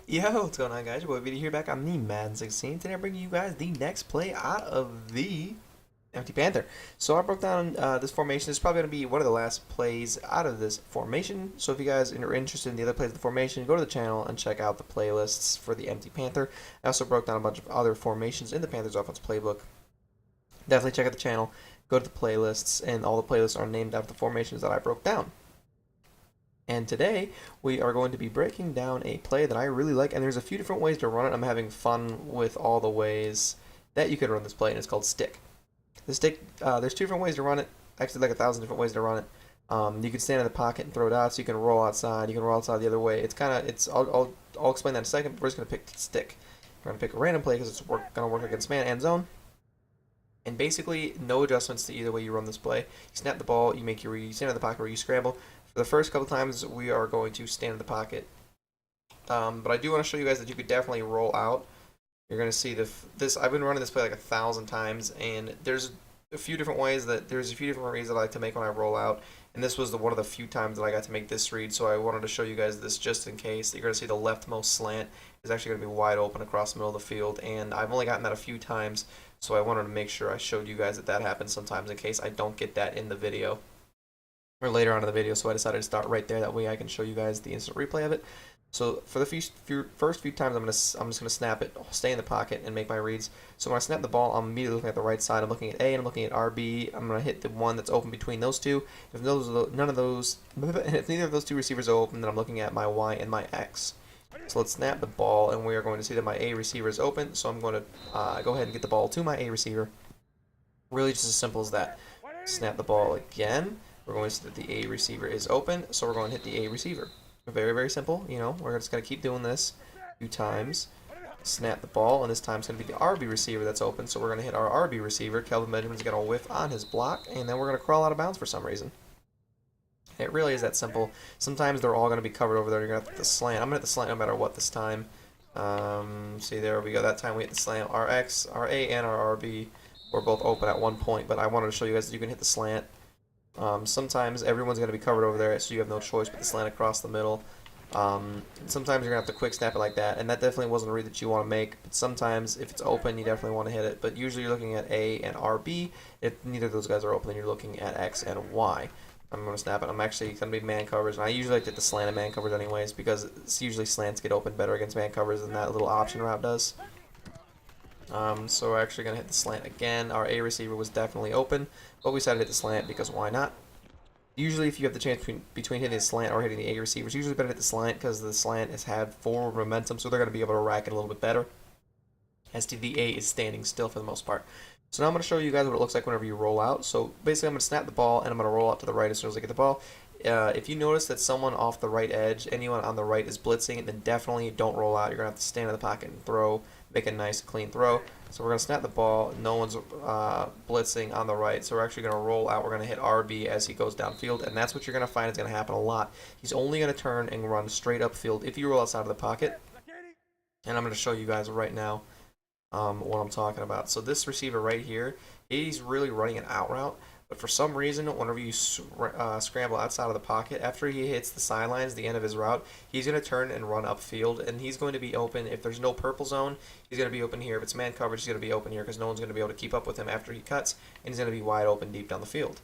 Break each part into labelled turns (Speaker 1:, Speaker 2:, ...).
Speaker 1: Yo, what's going on, guys? Your boy Vidi here, back on the Madden 16. Today I'm bringing you guys the next play out of the Empty Panther. So I broke down this formation. This is probably going to be one of the last plays out of this formation. So if you guys are interested in the other plays of the formation, go to the channel and check out the playlists for the Empty Panther. I also broke down a bunch of other formations in the Panthers offense playbook. Definitely check out the channel, go to the playlists, and all the playlists are named after the formations that I broke down. And today we are going to be breaking down a play that I really like, and there's a few different ways to run it. I'm having fun with all the ways that you could run this play, and it's called stick. The stick, there's two different ways to run it. Actually, like 1,000 different ways to run it. You can stand in the pocket and throw dots. You can roll outside. You can roll outside the other way. It's kind of, it's. I'll explain that in a second. But we're just gonna pick stick. We're gonna pick a random play because it's gonna work against man and zone. And basically, no adjustments to either way you run this play. You snap the ball, you stand in the pocket, or you scramble. For the first couple times, we are going to stand in the pocket. But I do want to show you guys that you could definitely roll out. You're going to see this. I've been running this play like 1,000 times, and there's a few different reads that I like to make when I roll out. And this was one of the few times that I got to make this read, so I wanted to show you guys this just in case. You're going to see the leftmost slant is actually going to be wide open across the middle of the field, and I've only gotten that a few times, so I wanted to make sure I showed you guys that that happens sometimes in case I don't get that in the video or later on in the video, so I decided to start right there. That way I can show you guys the instant replay of it. So for the first few times, I'm just gonna snap it, stay in the pocket, and make my reads. So when I snap the ball, I'm immediately looking at the right side. I'm looking at A and I'm looking at RB. I'm gonna hit the one that's open between those two. If none of those, if neither of those two receivers are open, then I'm looking at my Y and my X. So let's snap the ball, and we are going to see that my A receiver is open. So I'm going to go ahead and get the ball to my A receiver. Really just as simple as that. Snap the ball again. We're going to see that the A receiver is open, so we're going to hit the A receiver. Very, very simple. You know, we're just going to keep doing this a few times. Snap the ball, and this time it's going to be the RB receiver that's open, so we're going to hit our RB receiver. Kelvin Benjamin's going to whiff on his block, and then we're going to crawl out of bounds for some reason. It really is that simple. Sometimes they're all going to be covered over there. You're going to hit the slant. I'm going to hit the slant no matter what this time. See, there we go. That time we hit the slant. Our X, our A, and our RB were both open at one point, but I wanted to show you guys that you can hit the slant. Sometimes everyone's going to be covered over there, so you have no choice but to slant across the middle. Sometimes you're going to have to quick snap it like that, and that definitely wasn't a read that you want to make. But sometimes, if it's open, you definitely want to hit it. But usually you're looking at A and RB. If neither of those guys are open, then you're looking at X and Y. I'm going to snap it. I'm actually going to be man covers, and I usually like to hit the slant and man covers anyways, because it's usually slants get open better against man covers than that little option route does. So we're actually going to hit the slant again. Our A receiver was definitely open, but we decided to hit the slant because why not? Usually if you have the chance between hitting the slant or hitting the A receiver, it's usually better to hit the slant because the slant has had forward momentum, so they're going to be able to rack it a little bit better, as the A is standing still for the most part. So now I'm going to show you guys what it looks like whenever you roll out. So basically I'm going to snap the ball, and I'm going to roll out to the right as soon as I get the ball. If you notice that someone off the right edge, anyone on the right is blitzing, then definitely don't roll out. You're going to have to stand in the pocket and throw, make a nice clean throw. So we're going to snap the ball. No one's blitzing on the right, so we're actually going to roll out. We're going to hit RB as he goes downfield, and that's what you're going to find is going to happen a lot. He's only going to turn and run straight upfield if you roll outside of the pocket. And I'm going to show you guys right now what I'm talking about. So this receiver right here, he's really running an out route. But for some reason, whenever you scramble outside of the pocket, after he hits the sidelines, the end of his route, he's going to turn and run upfield, and he's going to be open. If there's no purple zone, he's going to be open here. If it's man coverage, he's going to be open here because no one's going to be able to keep up with him after he cuts, and he's going to be wide open deep down the field.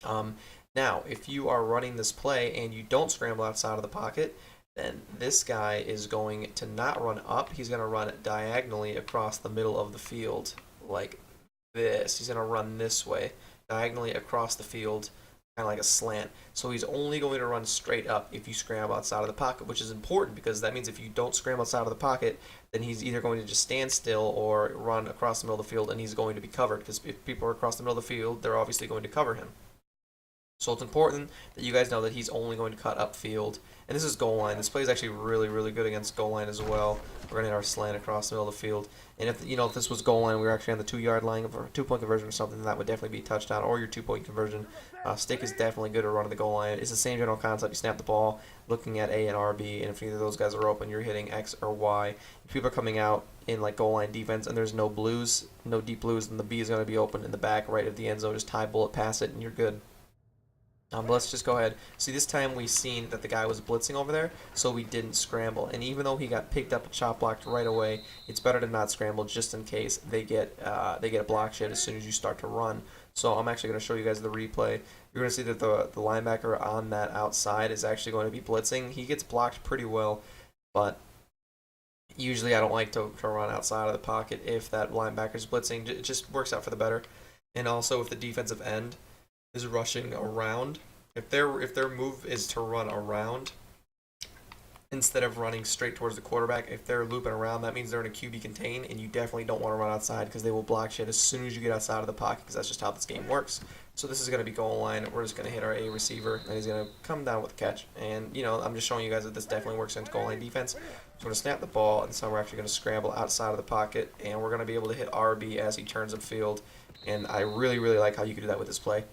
Speaker 1: Now, if you are running this play and you don't scramble outside of the pocket, then this guy is going to not run up. He's going to run diagonally across the middle of the field like this. He's going to run this way, diagonally across the field, kind of like a slant. So he's only going to run straight up if you scramble outside of the pocket, which is important because that means if you don't scramble outside of the pocket, then he's either going to just stand still or run across the middle of the field, and he's going to be covered because if people are across the middle of the field, they're obviously going to cover him. So it's important that you guys know that he's only going to cut upfield. And this is goal line. This play is actually really, really good against goal line as well. We're going to hit our slant across the middle of the field. And if if this was goal line, we were actually on the 2-yard line of a 2-point conversion or something, that would definitely be a touchdown or your 2-point conversion. Stick is definitely good at running the goal line. It's the same general concept. You snap the ball, looking at A and RB, and if either of those guys are open, you're hitting X or Y. If people are coming out in like goal line defense and there's no blues, no deep blues, then the B is going to be open in the back right of the end zone. Just tie bullet past it, and you're good. But let's just go ahead. See, this time we seen that the guy was blitzing over there, so we didn't scramble. And even though he got picked up and chop blocked right away, it's better to not scramble just in case they get a block shed as soon as you start to run. So I'm actually going to show you guys the replay. You're going to see that the linebacker on that outside is actually going to be blitzing. He gets blocked pretty well, but usually I don't like to run outside of the pocket if that linebacker's blitzing. It just works out for the better. And also if the defensive end is rushing around, if their move is to run around instead of running straight towards the quarterback, if they're looping around, that means they're in a QB contain, and you definitely don't want to run outside because they will block shit as soon as you get outside of the pocket, because that's just how this game works. So this is going to be goal line. We're just going to hit our A receiver, and he's going to come down with a catch. And, you know, I'm just showing you guys that this definitely works into goal line defense. So we're going to snap the ball, and so we're actually going to scramble outside of the pocket, and we're going to be able to hit RB as he turns upfield. And I really, really like how you can do that with this play.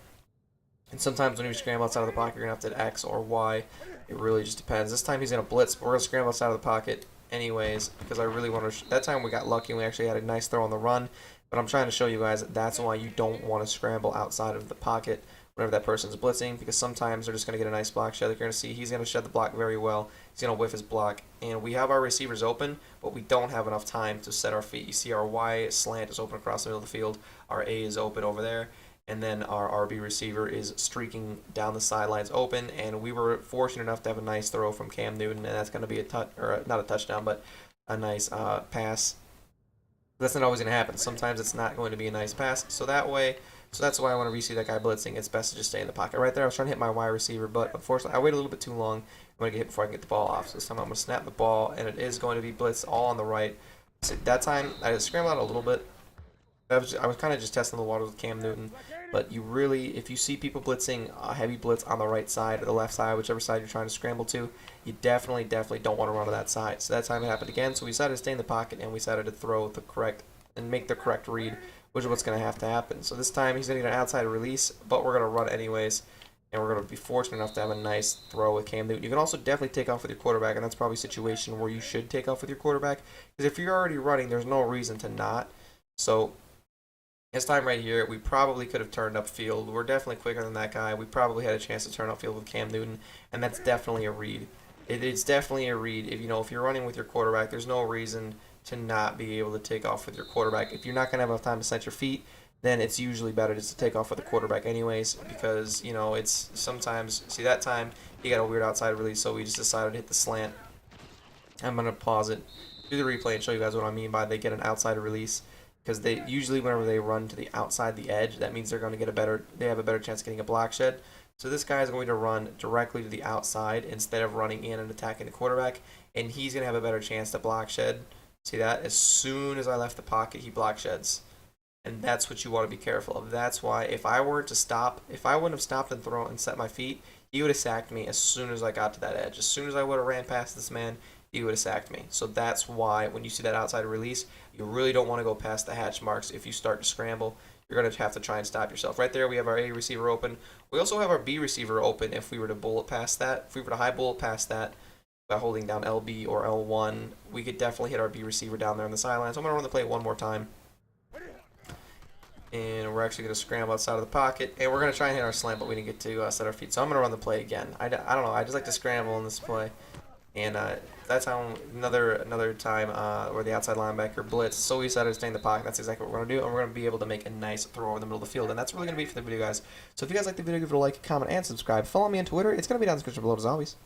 Speaker 1: And sometimes when you scramble outside of the pocket, you're going to have to hit X or Y. It really just depends. This time he's going to blitz, but we're going to scramble outside of the pocket anyways, because I really want to... That time we got lucky and we actually had a nice throw on the run. But I'm trying to show you guys that that's why you don't want to scramble outside of the pocket whenever that person's blitzing, because sometimes they're just going to get a nice block shed. You're going to see he's going to shed the block very well. He's going to whiff his block. And we have our receivers open, but we don't have enough time to set our feet. You see our Y slant is open across the middle of the field. Our A is open over there. And then our RB receiver is streaking down the sidelines open, and we were fortunate enough to have a nice throw from Cam Newton, and that's going to be not a touchdown, but a nice pass. That's not always going to happen. Sometimes it's not going to be a nice pass. So that's why whenever you see that guy blitzing, it's best to just stay in the pocket. Right there, I was trying to hit my wide receiver, but unfortunately, I waited a little bit too long. I'm going to get hit before I can get the ball off. So this time I'm going to snap the ball, and it is going to be blitz all on the right. So that time, I just scrambled out a little bit. I was kind of just testing the waters with Cam Newton, but you really, if you see people blitzing a heavy blitz on the right side or the left side, whichever side you're trying to scramble to, you definitely don't want to run to that side. So that time it happened again, so we decided to stay in the pocket and we decided to throw the correct and make the correct read, which is what's going to have to happen. So this time he's going to get an outside release, but we're going to run anyways, and we're going to be fortunate enough to have a nice throw with Cam Newton. You can also definitely take off with your quarterback, and that's probably a situation where you should take off with your quarterback, because if you're already running, there's no reason to not. So this time right here, we probably could have turned upfield. We're definitely quicker than that guy. We probably had a chance to turn upfield with Cam Newton, and that's definitely a read. It's definitely a read. If you're running with your quarterback, there's no reason to not be able to take off with your quarterback. If you're not going to have enough time to set your feet, then it's usually better just to take off with the quarterback anyways, because, it's sometimes... See, that time, he got a weird outside release, so we just decided to hit the slant. I'm going to pause it, do the replay, and show you guys what I mean by they get an outside release. Because they usually, whenever they run to the outside the edge, that means they're going to they have a better chance of getting a block shed. So this guy is going to run directly to the outside instead of running in and attacking the quarterback, and he's going to have a better chance to block shed. See that? As soon as I left the pocket, he block sheds. And that's what you want to be careful of. That's why if I wouldn't have stopped and thrown and set my feet, he would have sacked me as soon as I got to that edge. As soon as I would have ran past this man, he would have sacked me. So that's why when you see that outside release, you really don't want to go past the hatch marks. If you start to scramble, you're going to have to try and stop yourself. Right there, we have our A receiver open. We also have our B receiver open if we were to bullet past that. If we were to high bullet past that by holding down LB or L1, we could definitely hit our B receiver down there on the sideline. So I'm going to run the play one more time. And we're actually going to scramble outside of the pocket. And we're going to try and hit our slant, but we didn't get to set our feet. So I'm going to run the play again. I don't know. I just like to scramble in this play. And that's how another time where the outside linebacker blitz. So we decided to stay in the pocket. That's exactly what we're going to do. And we're going to be able to make a nice throw over the middle of the field. And that's really going to be it for the video, guys. So if you guys like the video, give it a like, comment, and subscribe. Follow me on Twitter. It's going to be down in the description below as always.